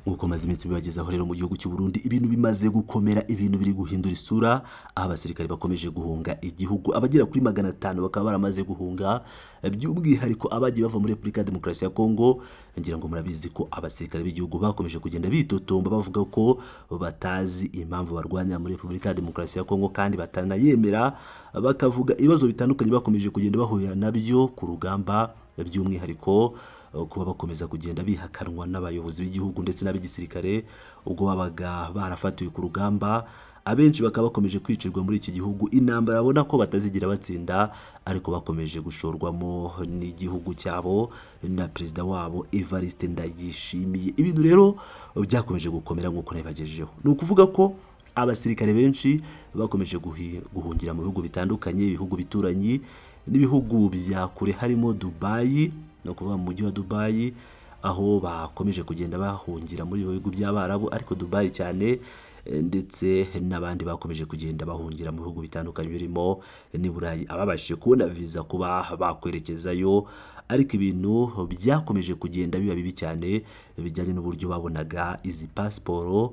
Nkuko maze iminsi bibagezaho rero mu gihugu cy'u Burundi ibintu bimaze gukomera, ibintu biri guhindura isura, aho abasirikare bakomeje guhunga igihugu, abagera kuri 500 bakaba baramaze guhunga, by'umwihariko abagiye bava muri Repubulika ya Demokarasi ya Kongo. Ngira ngo murabizi ko abasirikare b'igihugu bakomeje kugenda bitotomba bavuga ko batazi impamvu barwanya muri Repubulika ya Demokarasi ya Kongo kandi batanayemera, bakavuga ibibazo bitandukanye bakomeje kugenda bahurira nabyo ku rugamba, by'umwihariko kuba bakomeza kugenda bihakanwa n'abayobozi b'igihugu ndetse n'ab'igisirikare ubwo babaga barafatiwe ku rugamba. Abenshi bakaba bakomeje kwicirwa muri iki gihugu, intambara babona ko batazigira batsinda, ariko bakomeje gushorwamo n'igihugu cyabo na perezida wabo Evariste Ndayishimiye. Ibintu rero byakomeje gukomera nk'uko nabibagejejeho. Ni ukuvuga ko abasirikare benshi bakomeje guhungira mu bihugu bitandukanye, ibihugu bituranyi n'ibihugu bya kure harimo Dubai, no kuvuga mu mujyi wa Dubai, aho bakomeje kugenda bahungira muri bihugu by'Abarabu, ariko Dubai cyane, ndetse n'abandi bakomeje kugenda bahungira mu bihugu bitandukanye birimo ni Burayi, ababashije kubona visa kuba bakwerekezayo, ariko ibintu byakomeje kugenda biba bibi cyane bijyanye n'uburyo babonaga izi pasiporo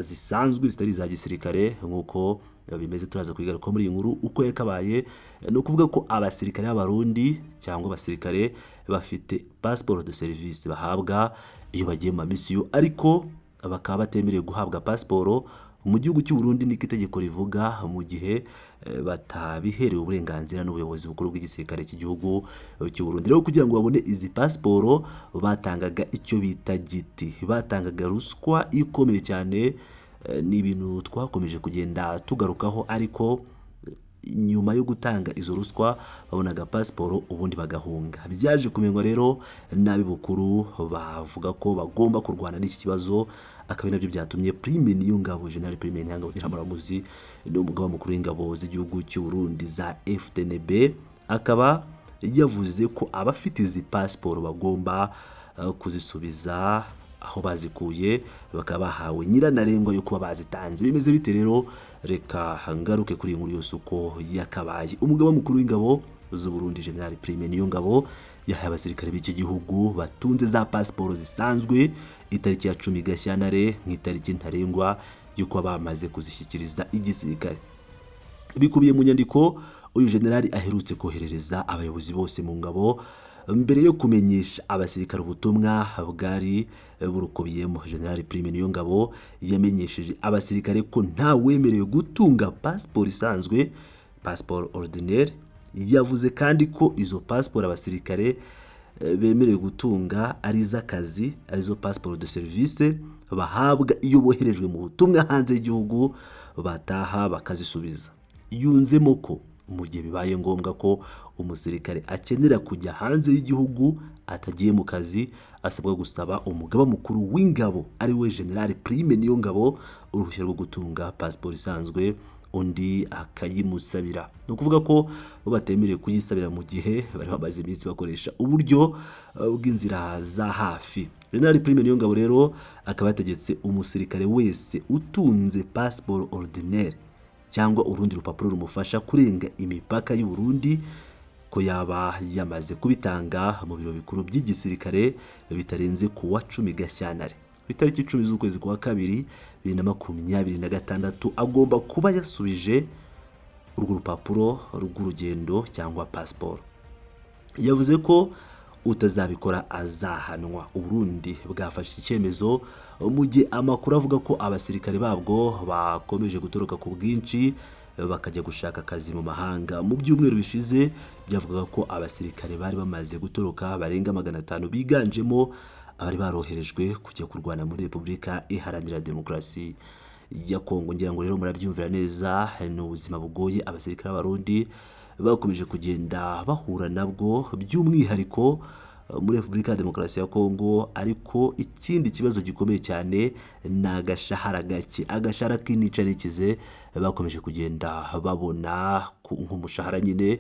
zisanzwe zitari za gisirikare nk'uko bimeze. Turaza kwigaruka muri iyi nkuru uko yakabaye. Ni ukuvuga ko abasirikare b'abarundi cyangwa abasirikare bafite passport de service bahabwa iyo bagiye mu misiyo, ariko bakaba batemerewe guhabwa pasiporo mu gihugu cy'u Burundi. Niko itegeko rivuga, mu gihe batabiherewe uburenganzira n'ubuyobozi bukuru bw'igisirikare cy'igihugu cy'u Burundi. Rero kugira ngo babone izi pasiporo batangaga icyo bita giti, batangaga ruswa ikomeye cyane. Ni ibintu twakomeje kugenda tugarukaho, ariko nyuma yo gutanga izo ruswa babonaga pasiporo ubundi bagahunga. Byaje kumenywa rero nabi bukuru bavuga ko bagomba kurwana n'iki kibazo, akaba nabyo byatumye Prime Niyongabo, General Prime Niyongabo Nyiramuramuzi, ni umugaba mukuru w'ingabo z'igihugu cy'u Burundi za FDNB, akaba yavuze ko abafite izi pasiporo bagomba kuzisubiza aho bazikuye, bakaba bahawe nyirantarengwa yo kuba bazitanze. Bimeze bite rero? Reka ngaruke kuri inkuru yose uko yakabaye. Umugaba mukuru w'ingabo z'u Burundi General Prime Niyongabo yahaye abasirikare b'iki gihugu batunze za pasiporo zisanzwe itariki ya 10 Gashyantare nk'itariki ntarengwa yo kuba bamaze kuzishyikiriza igisirikare. Bikubiye mu nyandiko uyu general aherutse koherereza abayobozi bose mu ngabo mbere yo kumenyesha abasirikare ubutumwa bwari burukubiyemo. General Prime Niyongabo yamenyesheje abasirikare ko nta wemerewe gutunga pasiporo isanzwe, pasiporo ordinaire. Yavuze kandi ko izo pasiporo abasirikare bemerewe gutunga ari iz'akazi, arizo pasiporo de service bahabwa iyo boherejwe mu butumwa hanze y'igihugu, bataha bakazisubiza. Yunzemo ko mu gihe bibaye ngombwa ko umusirikare akenera kujya hanze y'igihugu atagiye mu kazi, asabwa gusaba umugaba mukuru w'ingabo ari we General Prime Niyongabo uruhushya rwo gutunga pasiporo isanzwe, undi akayimusabira. Ni ukuvuga ko bo batemerewe kuyisabira mu gihe bari bamaze iminsi bakoresha uburyo bw'inzira za hafi. General Prime Niyongabo rero akaba yategetse umusirikare wese utunze pasiporo ordinaire cyangwa urundi rupapuro rumufasha kurenga imipaka y'u Burundi ko yaba yamaze kubitanga mu biro bikuru by'igisirikare bitarenze ku wa 10 Gashyantare. Ku itariki 10 z'ukwezi kwa kabiri 2026 agomba kuba yasubije urwo rupapuro rw'urugendo cyangwa pasiporo. Yavuze ko utazabikora azahanwa. Uburundi bwafashe icyemezo mu gihe amakuru avuga ko abasirikare babwo bakomeje gutoroka ku bwinshi bakajya gushaka akazi mu mahanga. Mu byumweru bishize byavugaga ko abasirikare bari bamaze gutoroka barenga 500 biganjemo abari baroherejwe kujya kurwana muri Repubulika Iharanira Demokarasi ya Kongo. Ngira ngo rero murabyumvira neza, ni ubuzima bugoye abasirikare b'abarundi bakomeje kugenda bahura nabwo, by'umwihariko muri Repubulika ya Demokarasi ya Kongo. Ariko ikindi kibazo gikomeye cyane ni agashahara gake, agashahara k'inicarikize bakomeje kugenda babona nk'umushahara nyine.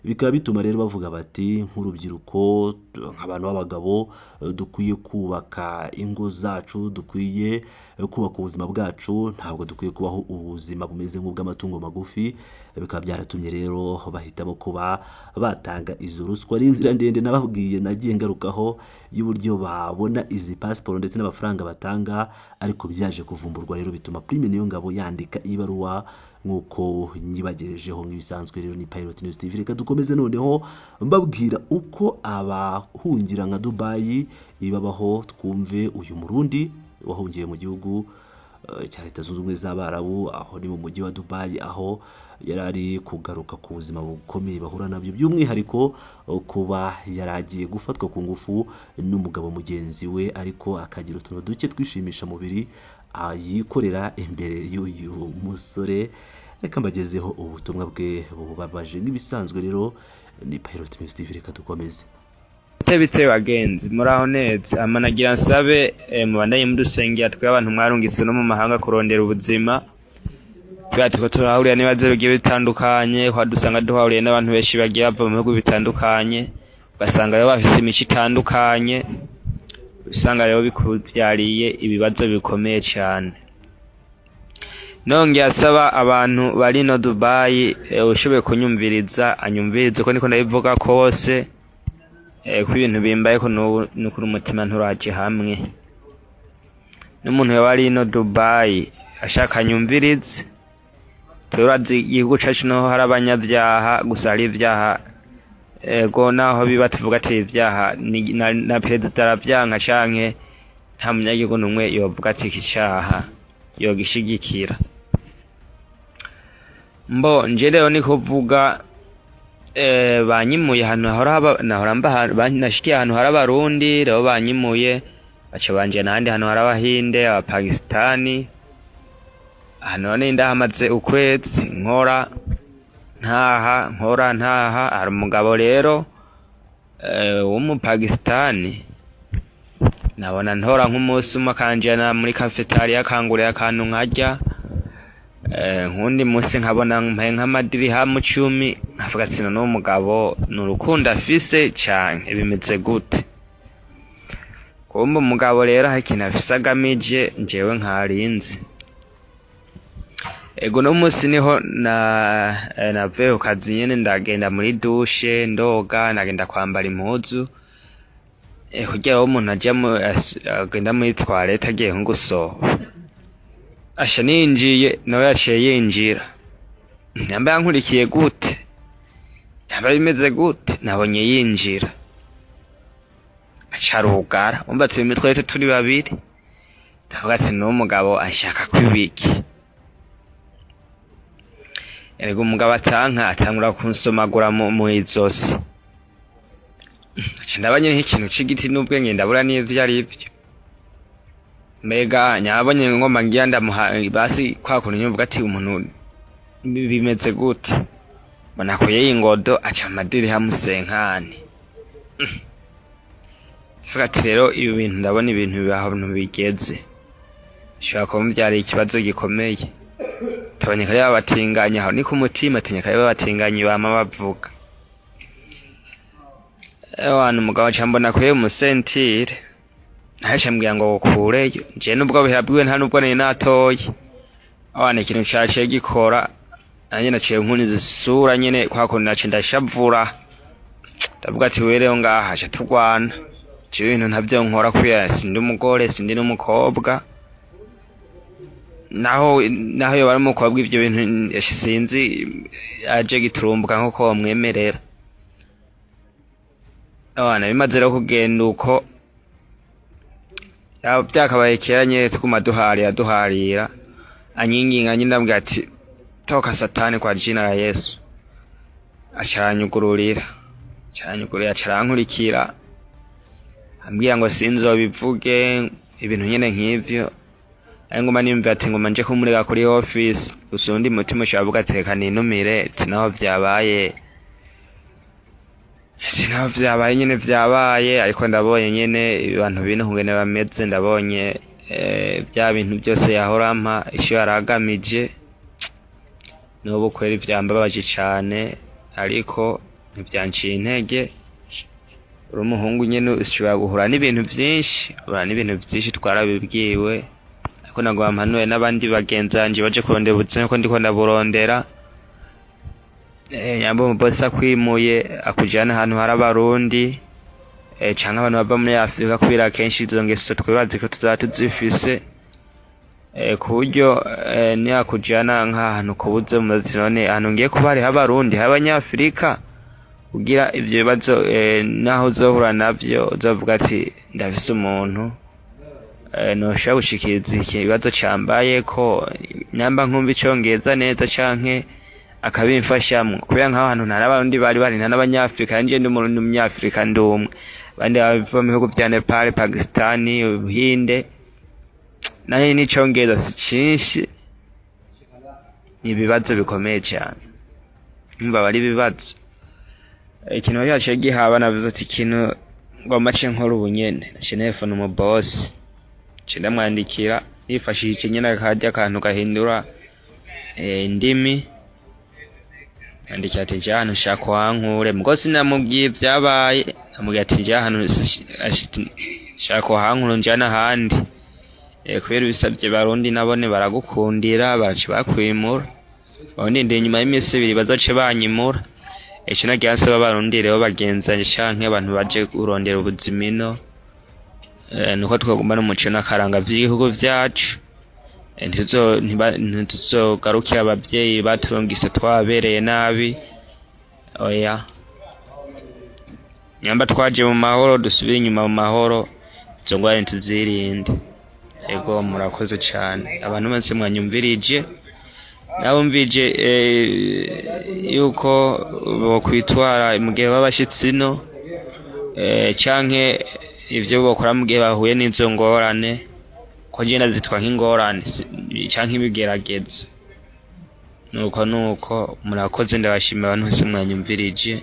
Bikaba bituma rero bavuga bati nk'urubyiruko, nk'abantu b'abagabo, dukwiye kubaka ingo zacu, dukwiye kubaka ubuzima bwacu, ntabwo dukwiye kubaho ubuzima bumeze nk'ubw'amatungo magufi. bikaba byaratumye rero bahitamo kuba batanga izo ruswa. Ari inzira ndende nababwiye nagiye ngarukaho y'uburyo babona izi passport ndetse n'amafaranga batanga, ariko byaje kuvumburwa rero bituma Prime Niyongabo yandika ibaruwa nk'uko nyibagejejeho nk'ibisanzwe. Rero ni Pilot News TV, reka dukomeze noneho mbabwira uko abahungira nka Dubai ibabaho. Twumve uyu Murundi wahungiye mu gihugu cya Leta Zunze Ubumwe z'Abarabu, aho ni mu mujyi wa Dubai, aho yarari kugaruka ku buzima bukomeye bahura nabyo, by'umwihariko kuba yaragiye gufatwa ku ngufu n'umugabo mugenzi we, ariko akagira utuntu duke twishimisha mubiri yikorera imbere y'uyu musore. Reka mbagezeho ubutumwa bwe bubabaje nk'ibisanzwe. Rero ni Pilot News TV, reka dukomeze. Tebitse bagenzi muraho neza, amanagira nsabe mubandanye mudusengera twe abantu mwarungitse no mu mahanga kurondera ubuzima. Twatiko turahuriye n'ibibazo bigiye bitandukanye, kwa dusanga duhuriye n'abantu benshi bagiye bava mu bihugu bitandukanye, basanga rero bafite imico itandukanye, usanga rero bikubyariye ibibazo bikomeye cyane. Nongeye asaba abantu bari no Dubai ushoboye kunyumviriza anyumvirize ko niko ndabivuga kose, ku ibintu bimbaye ko n'ukuri umutima nturaje hamwe. N'umuntu yari no Dubai ashaka nyumvirize, turazi igihugu cyacu naho hari abanyabyaha, gusa hari ibyaha ego naho biba tuvuga ati ibyaha na perezida arabyanka canke nta munyagihugu n'umwe yovuga ati iki cyaha yogishigikira. Mbo nje rero ni kuvuga banyimuye ahantu nashikiye ahantu hari Abarundi, rero banyimuye baca banje n'ahandi hantu hari Abahinde, Abapakistani. Ahantu none ndahamaze ukwezi nkora ntaha. Hari umugabo rero w'Umupakistani nabona ntora nk'umunsi umwe akanjana muri cafetaria akangurira akantu nkarya, nkundi munsi nkabona nk'amadirihamu 10, nkavuga ati none umugabo n'urukundo afise cyane bimeze gute. Kumbe umugabo rero hakina afise agamije njewe nkarinze. Ego no munsi niho navuye ku kazi nyene ndagenda muri dushe ndoga, nagenda kwambara impuzu kugira ngo umuntu agenda muri toilette agiye nko gusohoka. Asha ninjiye nawe yaciye yinjira, nyamba yankurikiye gute, nyamba bimeze gute, nabonye yinjira acarugara. Umva turi twese turi babiri, ndavuga ati n'umugabo ashaka kwibiki. Ego umugabo atangura kunsomagura mu izosi. Ndabanye nk'ikintu c'igiti n'ubwenge ndabura n'ivyo ari byo. Mbega nyabonye ngoma ngiya ndamuha basi kwa kuntu nyumvuga ati umuntu bimeze gute. Mbona ko yingodo aca amadiri hamusenkane. Vuga ati rero ibi bintu ndabona ibintu bibaho bigeze. Shaka kumvyara ikibazo gikomeye. Tabanyeka yabatinganya aho ni ku mutima, atinyeka yabatinganya bama bavuga. Ewana umugabo cyambona ko umusentire ntaje mbwira ngo ukureyo, je nubwo bihabwiwe nta nubwo nari natoye. Awana ikintu cyaciye gikora nanye naciye nkuniza isura nyene kwa ko nace ndashavura. Ndavuga ati wereho ngaha aje turwana, je ibintu ntavyo nkora kuya sindi umugore sindi n'umukobwa. Naho yo baramukobwa ivyo bintu sinzi aje giturumbuka nko bamwemerera. Abana bimaze rero kugenda uko byakabaye keranye tukuma duharira anyinginga nyine ndambwira ati toka satani kwa jina la Yesu. Acanyugururira acarankurikira ambwira ngo sinzobivuge ibintu nyene nk'ivyo. Ngoma nimva ati ngoma nje kumurega kuri office, usundi mutima shavuga ateka ninumire tinaho vyabaye. Sinaho vyabaye nyene vyabaye, ariko ndabonye nyene abantu bine kungene bameze, ndabonye bya bintu byose yahorampa isho yaragamije. N'ubu kweri vyambabaje cane, ariko ntivyanciye intege. Uri umuhungu nyene ushobora guhura n'ibintu vyinshi twarabibwiwe. Ko nagwa mpanuye n'abandi bagenzanje baje kurondera ubuzima ko ndiko ndaburondera. nyamba umubosi akwimuye akujana ahantu hari abarundi canke abantu bava muri Afurika, kubera kenshi izo ngeso twibaza ko tuzaba tuzifise, ku buryo niyakujana nk'ahantu kubuze umuzi, none ahantu ngiye kuba hariho abarundi hari abanyafurika, kugira ivyo bibazo naho uzohura navyo uzovuga ati ndafise umuntu noshobora gushikiriza ikibazo cambayeko, nyamba nkumva icongereza neza canke akabimfashamwo, kubera nk'aho hantu ntari abarundi bari nta n'abanyafurika, nanje ndi umurundi w'umunyafurika ndi umwe, abandi bava mu bihugu vya Nepal, Pakistani, Ubuhinde, naho n'icongereza si cinshi, ni ibibazo bikomeye cane, numva bari ibibazo. Ikintu cyaciye gihaba, navuze ati ikintu ngomba ce nkora ubu nyene, naciye telefone umubosi, nce ndamwandikira nifashishije nyene karya akantu gahindura indimi, yandikira ati ja hano shaka uhankure, mugo sinamubwiye ivyabaye, namubwiye ati ja hano shaka uhankure njana ahandi, kubera bisabye barundi nabone baragukundira, baci bakwimura, ndindiriye inyuma y'imisi ibiri bazoce banyimura. Ico nagira nsaba abarundi rero bagenzanye canke abantu baje kurondera ubuzima ino, nuko twoguma n'umuco n'akaranga vy'ibihugu vyacu, ntituzogarukira abavyeyi baturungise twabereye nabi, oya, nyamba twaje mu mahoro dusubire inyuma mu mahoro, izo ngwara ntituzirinde. Ego murakoze cane abantu bose mwanyumvirije, nabumvije yuko bokwitwara mu gihe babashitsi ino, canke ivyo bokora mu gihe bahuye n'izo ngorane, ko je ndazitwa nk'ingorane canke ibigeragezo. Nuko murakoze, ndabashimira abantu bose mwanyumvirije,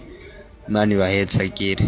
Imana ibahezagire.